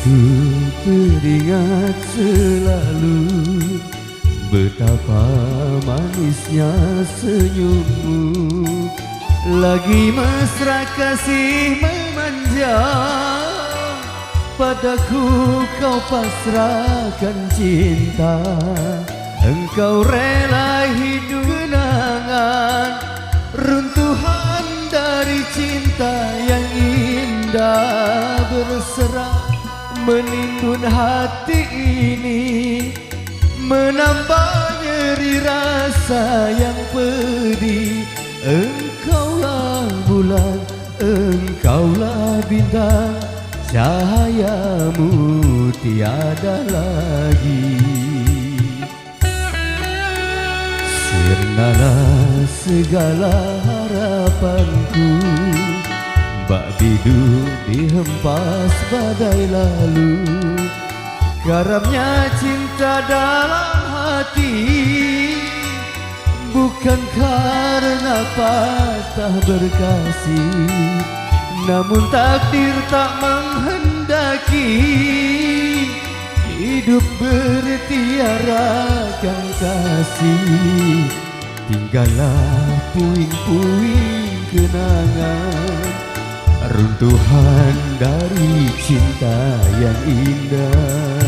Ku teringat selalu betapa manisnya senyummu, lagi mesra kasih memanja. Padaku kau pasrahkan cinta, engkau rela hidup kenangan, runtuhan dari cinta yang indah berserah menimbun hati ini, menambah nyeri rasa yang pedih. Engkaulah bulan, engkaulah bintang, cahayamu tiada lagi. Sirnalah segala harapanku, bak bidu dihempas badai lalu. Garamnya cinta dalam hati, bukan karena patah berkasih, namun takdir tak menghendaki hidup bertiarakan kasih. Tinggallah puing-puing kenangan, runtuhan dari cinta yang indah.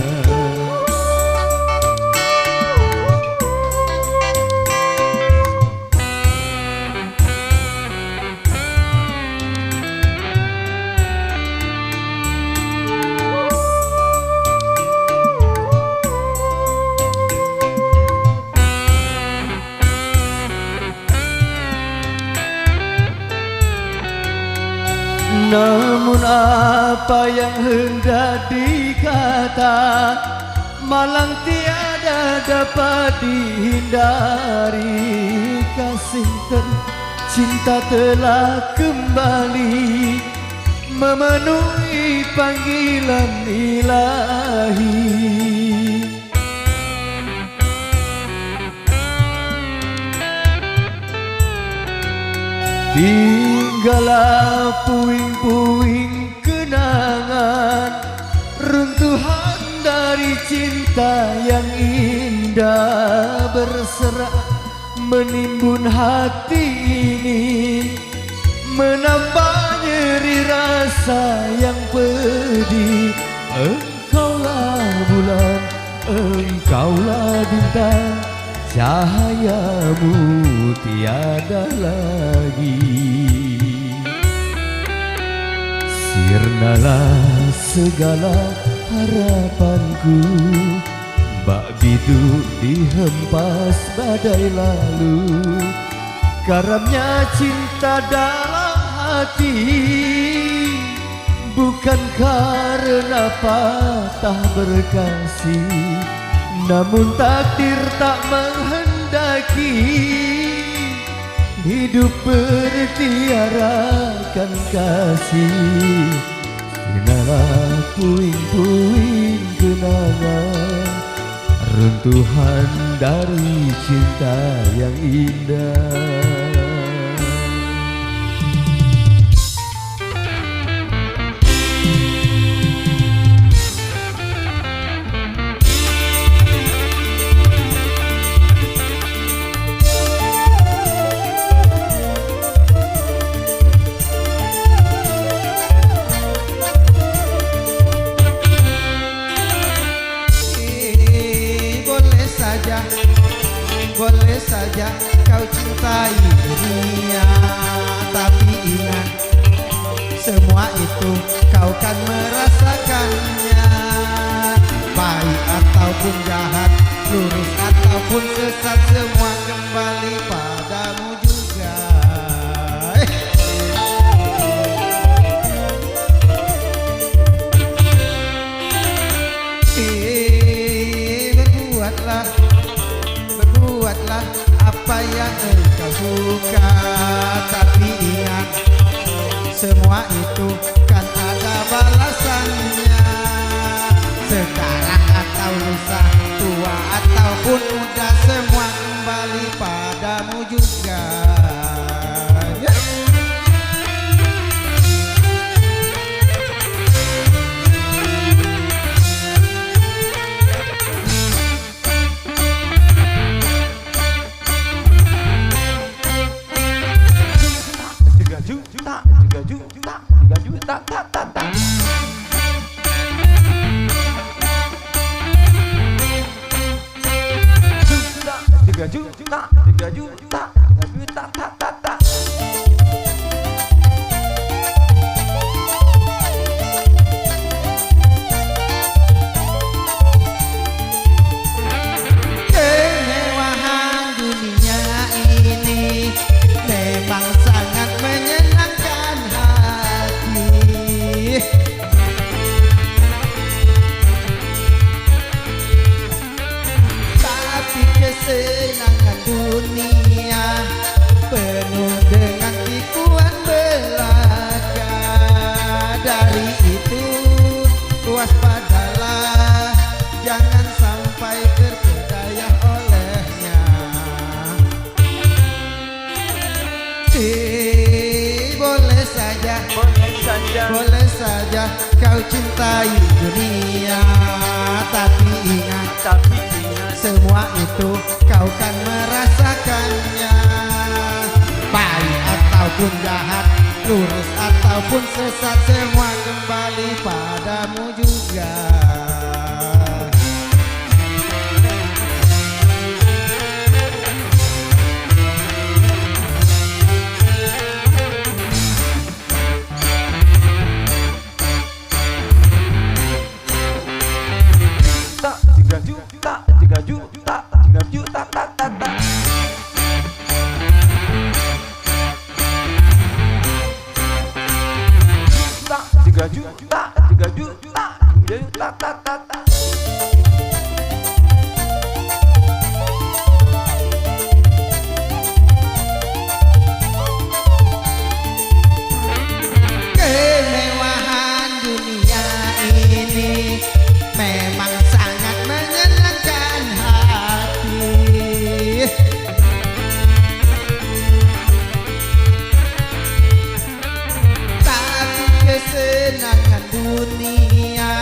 Namun apa yang hendak dikata, malang tiada dapat dihindari. Kasih dan cinta telah kembali memenuhi panggilan ilahi. Tinggallah puing-puing kenangan, runtuhan dari cinta yang indah berserah menimbun hati ini, menambah nyeri rasa yang pedih. Engkaulah bulan, engkaulah bintang, cahayamu tiada lagi. Sirnalah segala harapanku, bak bidu dihempas badai lalu. Karamnya cinta dalam hati, bukan karena patah berkasih, namun takdir tak menghendaki hidup bertiarakan kasih. Sirnalah puing-puing kenangan, runtuhan dari cinta yang indah. Boleh saja kau cintai dunia, tapi ingat semua itu kau kan merasakannya. Baik ataupun jahat, lurus ataupun sesat, semua kembali padamu juga. Berbuatlah apa yang engkau suka, tapi ingat semua itu kan ada balasannya. Sekarang atau lusa, tua ataupun muda, semua kembali padamu juga. 3 juta, 3 juta, tak, tak, tak. Kemewahan dunia ini memang sangat menyenangkan hati. Tapi kesenangan dunia penuh dengan tipuan belaka. Dari itu waspadalah, jangan sampai terpedaya olehnya. Boleh saja, Boleh saja, boleh saja kau cintai dunia, tapi ingat, tapi ingat, semua itu kau kan merasakannya. Baik ataupun jahat, lurus ataupun sesat, semua kembali padamu juga. tak, 3 juta, 3 juta, 3 juta, tak, tak, tak. Tak, 3 juta, 3 juta, 3 juta, tak, tak, tak. Kemewahan dunia ini memang sangat menyenangkan hati. Tapi kesenangan dunia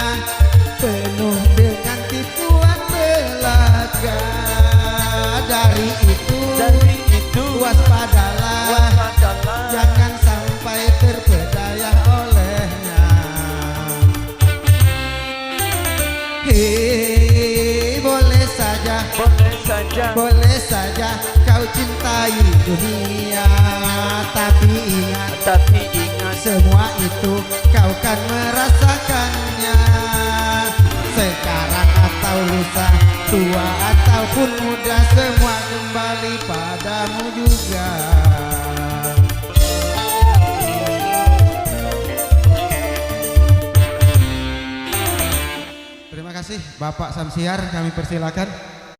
penuh dengan tipuan belaka. Dari itu waspadalah, waspadalah, jangan sampai terpedaya olehnya. Boleh saja, boleh saja, boleh saja kau cintai dunia, tapi ingat, tapi ingat, semua itu kau kan merasakannya. Sekarang atau lusa, tua ataupun muda, semua kembali padamu juga. Terima kasih Bapak Samsiar, kami persilakan.